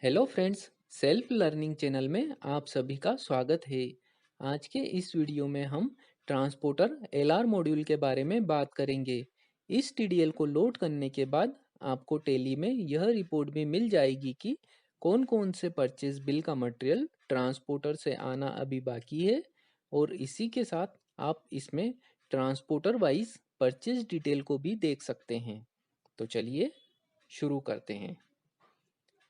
Hello friends, self learning channel में आप सभी का स्वागत है। आज के इस वीडियो में हम ट्रांसपोर्टर एलआर मॉड्यूल के बारे में बात करेंगे। इस टीडीएल को लोड करने के बाद आपको टेली में यह रिपोर्ट भी मिल जाएगी कि कौन कौन से परचेज बिल का मटेरियल ट्रांसपोर्टर से आना अभी बाकी है, और इसी के साथ आप इसमें ट्रांसपोर्टर वाइज परचेज डिटेल को भी देख सकते हैं। तो चलिए शुरू करते हैं।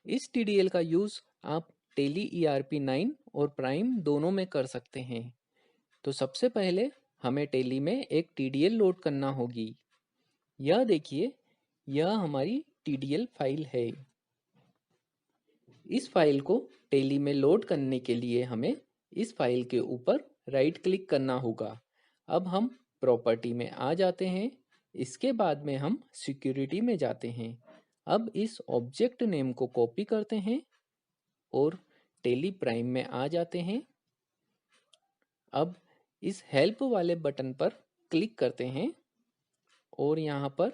इस टीडीएल का यूज़ आप टेली ईआरपी 9 और प्राइम दोनों में कर सकते हैं। तो सबसे पहले हमें टेली में एक टीडीएल लोड करना होगी। यह देखिए, यह हमारी टीडीएल फाइल है। इस फाइल को टेली में लोड करने के लिए हमें इस फाइल के ऊपर राइट क्लिक करना होगा। अब हम प्रॉपर्टी में आ जाते हैं। इसके बाद में हम सिक्योरिटी में जाते हैं। अब इस ऑब्जेक्ट नेम को कॉपी करते हैं और टेली प्राइम में आ जाते हैं। अब इस हेल्प वाले बटन पर क्लिक करते हैं और यहाँ पर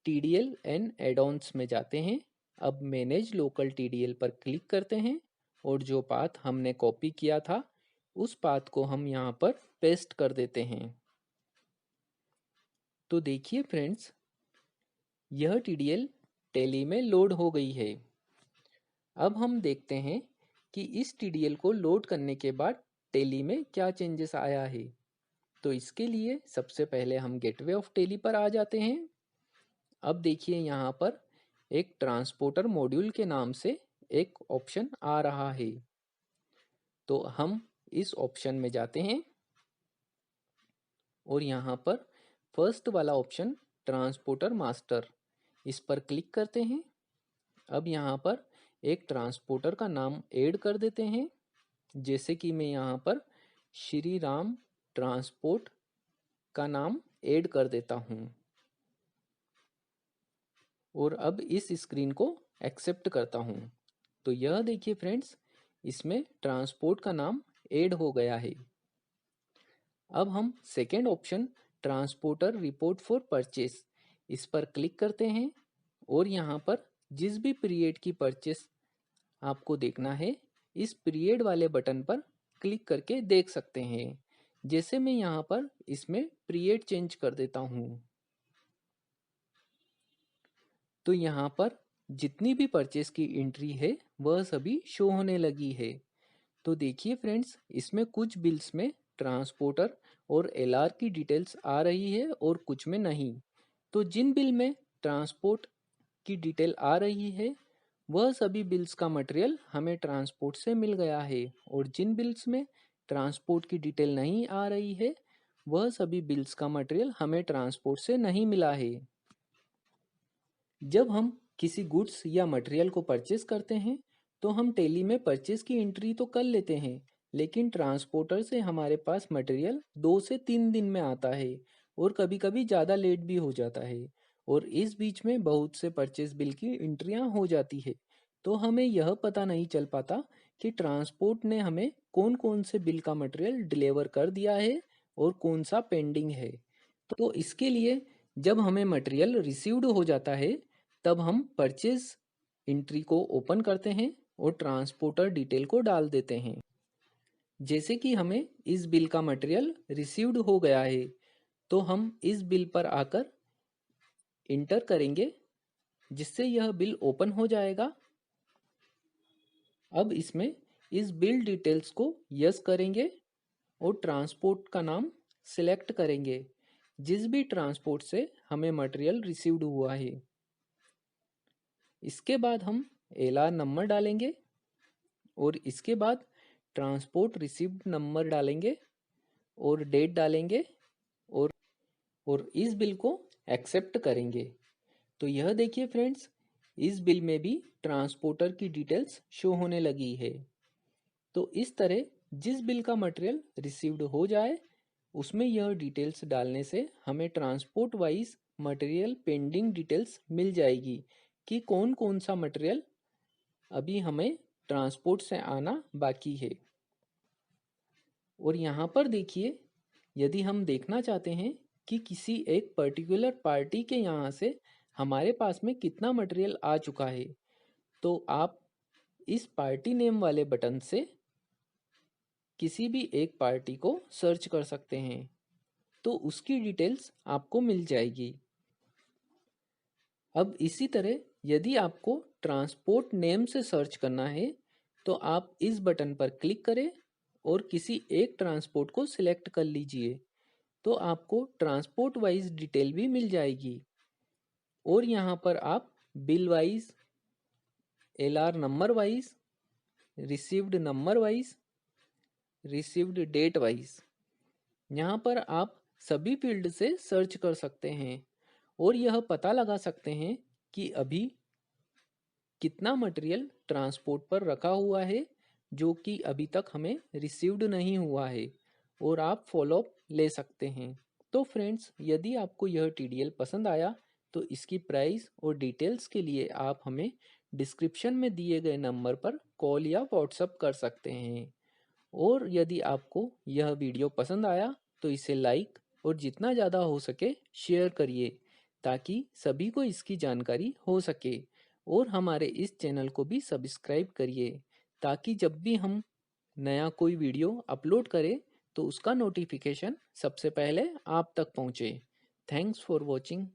TDL एंड एड-ऑन्स में जाते हैं। अब मैनेज लोकल TDL पर क्लिक करते हैं और जो पाथ हमने कॉपी किया था उस पाथ को हम यहाँ पर पेस्ट कर देते हैं। तो देखिए फ्रेंड्स, यह TDL टेली में लोड हो गई है। अब हम देखते हैं कि इस TDL को लोड करने के बाद टेली में क्या चेंजेस आया है। तो इसके लिए सबसे पहले हम गेटवे ऑफ टेली पर आ जाते हैं। अब देखिए, यहाँ पर एक ट्रांसपोर्टर मॉड्यूल के नाम से एक ऑप्शन आ रहा है। तो हम इस ऑप्शन में जाते हैं और यहाँ पर फर्स्ट वाला ऑप्शन ट्रांसपोर्टर मास्टर, इस पर क्लिक करते हैं। अब यहाँ पर एक ट्रांसपोर्टर का नाम ऐड कर देते हैं, जैसे कि मैं यहाँ पर श्री राम ट्रांसपोर्ट का नाम ऐड कर देता हूँ और अब इस स्क्रीन को एक्सेप्ट करता हूँ। तो यह देखिए फ्रेंड्स, इसमें ट्रांसपोर्ट का नाम ऐड हो गया है। अब हम second option transporter report for purchase, इस पर क्लिक करते हैं और यहाँ पर जिस भी पीरियड की परचेस आपको देखना है, इस पीरियड वाले बटन पर क्लिक करके देख सकते हैं। जैसे मैं यहाँ पर इसमें पीरियड चेंज कर देता हूँ, तो यहाँ पर जितनी भी परचेस की एंट्री है वह सभी शो होने लगी है। तो देखिए फ्रेंड्स, इसमें कुछ बिल्स में ट्रांसपोर्टर और एलआर की डिटेल्स आ रही है और कुछ में नहीं। तो जिन बिल में ट्रांसपोर्ट की डिटेल आ रही है वह सभी बिल्स का मटेरियल हमें ट्रांसपोर्ट से मिल गया है, और जिन बिल्स में ट्रांसपोर्ट की डिटेल नहीं आ रही है वह सभी बिल्स का मटेरियल हमें ट्रांसपोर्ट से नहीं मिला है। जब हम किसी गुड्स या मटेरियल को परचेस करते हैं तो हम टेली में परचेस की एंट्री तो कर लेते हैं, लेकिन ट्रांसपोर्टर से हमारे पास मटेरियल 2 से 3 दिन में आता है और कभी कभी ज़्यादा लेट भी हो जाता है, और इस बीच में बहुत से परचेस बिल की एंट्रियां हो जाती है। तो हमें यह पता नहीं चल पाता कि ट्रांसपोर्ट ने हमें कौन कौन से बिल का मटेरियल डिलीवर कर दिया है और कौन सा पेंडिंग है। तो इसके लिए जब हमें मटेरियल रिसीव्ड हो जाता है तब हम परचेज एंट्री को ओपन करते हैं और ट्रांसपोर्टर डिटेल को डाल देते हैं। जैसे कि हमें इस बिल का मटेरियल रिसीव्ड हो गया है, तो हम इस बिल पर आकर इंटर करेंगे, जिससे यह बिल ओपन हो जाएगा। अब इसमें इस बिल डिटेल्स को यस करेंगे और ट्रांसपोर्ट का नाम सिलेक्ट करेंगे जिस भी ट्रांसपोर्ट से हमें मटेरियल रिसीव्ड हुआ है। इसके बाद हम एलआर नंबर डालेंगे और इसके बाद ट्रांसपोर्ट रिसीव्ड नंबर डालेंगे और डेट डालेंगे और इस बिल को एक्सेप्ट करेंगे। तो यह देखिए फ्रेंड्स, इस बिल में भी ट्रांसपोर्टर की डिटेल्स शो होने लगी है। तो इस तरह जिस बिल का मटेरियल रिसीव्ड हो जाए उसमें यह डिटेल्स डालने से हमें transport wise material pending details मिल जाएगी कि कौन कौन सा मटेरियल अभी हमें ट्रांसपोर्ट से आना बाकी है। और यहाँ पर देखिए, यदि हम देखना चाहते हैं कि किसी एक पर्टिकुलर पार्टी के यहाँ से हमारे पास में कितना मटेरियल आ चुका है, तो आप इस पार्टी नेम वाले बटन से किसी भी एक पार्टी को सर्च कर सकते हैं, तो उसकी डिटेल्स आपको मिल जाएगी। अब इसी तरह यदि आपको ट्रांसपोर्ट नेम से सर्च करना है तो आप इस बटन पर क्लिक करें और किसी एक ट्रांसपोर्ट को सिलेक्ट कर लीजिए, तो आपको ट्रांसपोर्ट वाइज डिटेल भी मिल जाएगी। और यहाँ पर आप bill wise, LR number wise, received number wise, received date wise, यहाँ पर आप सभी फील्ड से सर्च कर सकते हैं और यह पता लगा सकते हैं कि अभी कितना मटेरियल ट्रांसपोर्ट पर रखा हुआ है जो कि अभी तक हमें रिसीव्ड नहीं हुआ है, और आप फॉलोअप ले सकते हैं। तो फ्रेंड्स, यदि आपको यह टीडीएल पसंद आया तो इसकी प्राइस और डिटेल्स के लिए आप हमें डिस्क्रिप्शन में दिए गए नंबर पर कॉल या व्हाट्सएप कर सकते हैं। और यदि आपको यह वीडियो पसंद आया तो इसे लाइक और जितना ज़्यादा हो सके शेयर करिए, ताकि सभी को इसकी जानकारी हो सके। और हमारे इस चैनल को भी सब्सक्राइब करिए, ताकि जब भी हम नया कोई वीडियो अपलोड करें तो उसका नोटिफिकेशन सबसे पहले आप तक पहुँचे। Thanks for watching.